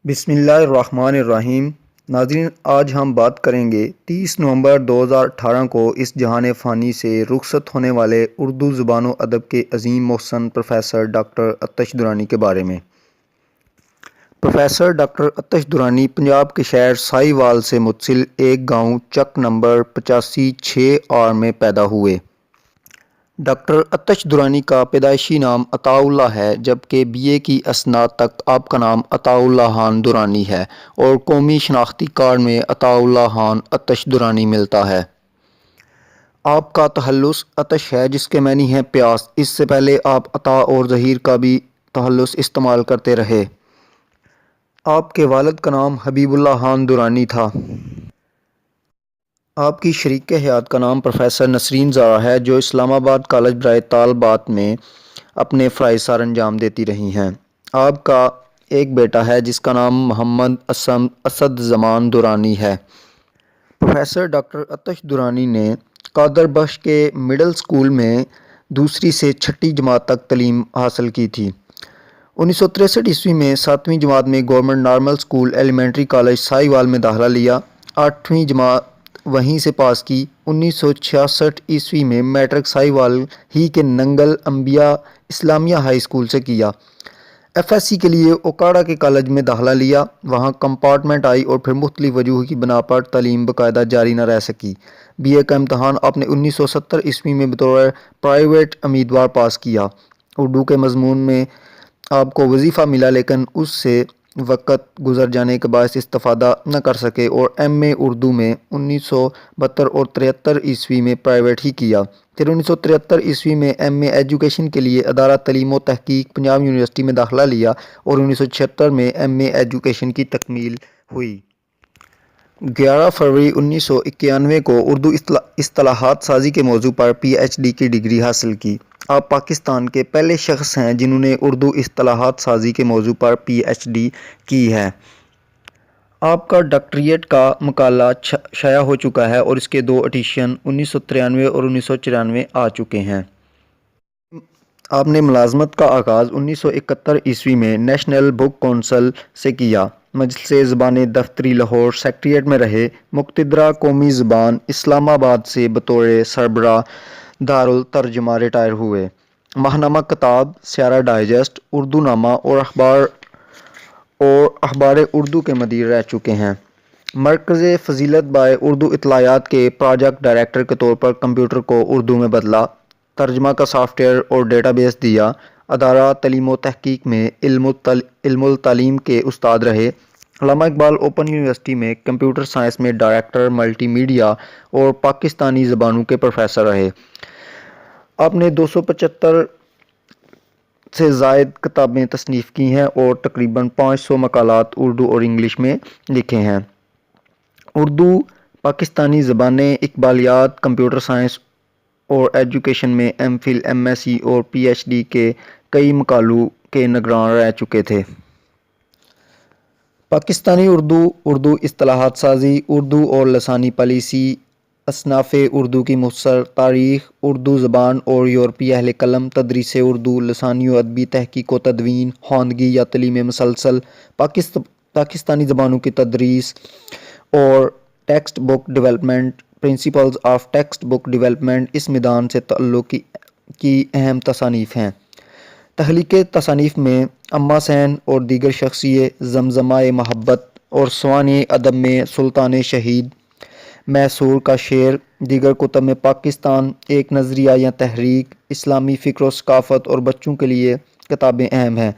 بسم اللہ الرحمن الرحیم۔ ناظرین، آج ہم بات کریں گے 30 نومبر 2018 کو اس جہان فانی سے رخصت ہونے والے اردو زبان و ادب کے عظیم محسن پروفیسر ڈاکٹر آتش درانی کے بارے میں۔ پروفیسر ڈاکٹر آتش درانی پنجاب کے شہر سائی وال سے متصل ایک گاؤں چک نمبر 85/6 آر میں پیدا ہوئے۔ ڈاکٹر آتش درانی کا پیدائشی نام عطاء اللہ ہے، جبکہ BA کی اسناد تک آپ کا نام عطاء اللہ خان درانی ہے اور قومی شناختی کارڈ میں عطاء اللہ خان آتش درانی ملتا ہے۔ آپ کا تخلص آتش ہے، جس کے معنی ہیں پیاس۔ اس سے پہلے آپ عطا اور ظہیر کا بھی تخلص استعمال کرتے رہے۔ آپ کے والد کا نام حبیب اللہ خان درانی تھا۔ آپ کی شریک حیات کا نام پروفیسر نسرین زارا ہے، جو اسلام آباد کالج برائے طالبات میں اپنے فرائض سر انجام دیتی رہی ہیں۔ آپ کا ایک بیٹا ہے، جس کا نام محمد اسد زمان درانی ہے۔ پروفیسر ڈاکٹر آتش درانی نے قادر بخش کے مڈل اسکول میں 2 سے 6 جماعت تک تعلیم حاصل کی تھی۔ 1963 میں 7ویں جماعت میں government normal school elementary college Sahiwal میں داخلہ لیا۔ 8ویں جماعت وہیں سے پاس کی۔ 1966 میں میٹرک سائی وال ہی کے ننگل انبیاء اسلامیہ ہائی اسکول سے کیا۔ FSc کے لیے اوکاڑا کے کالج میں داخلہ لیا۔ وہاں کمپارٹمنٹ آئی اور پھر مختلف وجوہ کی بنا پر تعلیم باقاعدہ جاری نہ رہ سکی۔ BA کا امتحان آپ نے 1970 میں بطور پرائیویٹ امیدوار پاس کیا۔ اردو کے مضمون میں آپ کو وظیفہ ملا، لیکن اس سے وقت گزر جانے کے باعث استفادہ نہ کر سکے اور MA اردو میں 1972 اور 1973 میں پرائیویٹ ہی کیا۔ پھر 1973 میں MA ایجوکیشن کے لیے ادارہ تعلیم و تحقیق پنجاب یونیورسٹی میں داخلہ لیا اور 1976 میں MA ایجوکیشن کی تکمیل ہوئی۔ 11 فروری 1991 کو اردو اصطلاحات سازی کے موضوع پر PhD کی ڈگری حاصل کی۔ آپ پاکستان کے پہلے شخص ہیں جنہوں نے اردو اصطلاحات سازی کے موضوع پر PhD کی ہے۔ آپ کا ڈاکٹریٹ کا مقالہ شائع ہو چکا ہے اور اس کے 2 ایڈیشن 1993 اور 1994 آ چکے ہیں۔ آپ نے ملازمت کا آغاز 1971 میں نیشنل بک کونسل سے کیا۔ مجلس زبان دفتری لاہور سیکریٹریٹ میں رہے۔ مقتدرہ قومی زبان اسلام آباد سے بطور سربراہ دارالترجمہ ریٹائر ہوئے۔ ماہنامہ کتاب، سیارہ ڈائجسٹ، اردو نامہ اور اخبار اردو کے مدیر رہ چکے ہیں۔ مرکز فضیلت بائے اردو اطلاعات کے پروجیکٹ ڈائریکٹر کے طور پر کمپیوٹر کو اردو میں بدلا، ترجمہ کا سافٹ ویئر اور ڈیٹا بیس دیا۔ ادارہ تعلیم و تحقیق میں علم التعلیم کے استاد رہے۔ علامہ اقبال اوپن یونیورسٹی میں کمپیوٹر سائنس میں ڈائریکٹر ملٹی میڈیا اور پاکستانی زبانوں کے پروفیسر رہے۔ آپ نے 275 سے زائد کتابیں تصنیف کی ہیں اور تقریباً 500 مقالات اردو اور انگلش میں لکھے ہیں۔ اردو، پاکستانی زبانیں، اقبالیات، کمپیوٹر سائنس اور ایجوکیشن میں MPhil، MSc اور PhD کے کئی مقالوں کے نگران رہ چکے تھے۔ پاکستانی اردو، اردو اصطلاحات سازی، اردو اور لسانی پالیسی، اصناف اردو کی مختصر تاریخ، اردو زبان اور یورپی اہل قلم، تدریس اردو، لسانی و ادبی تحقیق و تدوین، خواندگی یا تعلیم مسلسل، پاکستانی زبانوں کی تدریس اور text book development, principles of text book development اس میدان سے تعلق کی اہم تصانیف ہیں۔ تخلیقی تصانیف میں اما سین اور دیگر شخصیت، زمزمہ محبت اور سوانح ادب میں سلطان شہید، میسور کا شعر، دیگر کتب میں پاکستان ایک نظریہ یا تحریک، اسلامی فکر و ثقافت اور بچوں کے لیے کتابیں اہم ہیں۔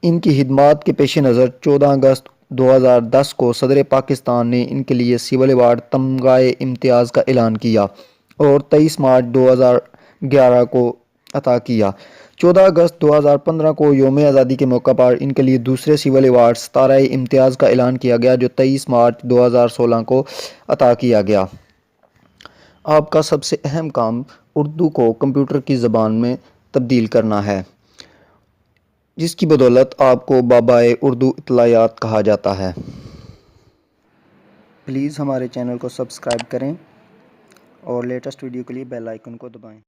ان کی خدمات کے پیش نظر 14 اگست 2010 کو صدر پاکستان نے ان کے لیے سول ایوارڈ تمغہ امتیاز کا اعلان کیا اور 23 مارچ 2011 کو عطا کیا۔ 14 اگست 2015 کو یوم آزادی کے موقع پر ان کے لیے دوسرے سول ایوارڈ ستارہ امتیاز کا اعلان کیا گیا، جو 23 مارچ 2016 کو عطا کیا گیا۔ آپ کا سب سے اہم کام اردو کو کمپیوٹر کی زبان میں تبدیل کرنا ہے، جس کی بدولت آپ کو بابائے اردو اطلاعات کہا جاتا ہے۔ پلیز ہمارے چینل کو سبسکرائب کریں اور لیٹسٹ ویڈیو کے لیے بیل آئیکن کو دبائیں۔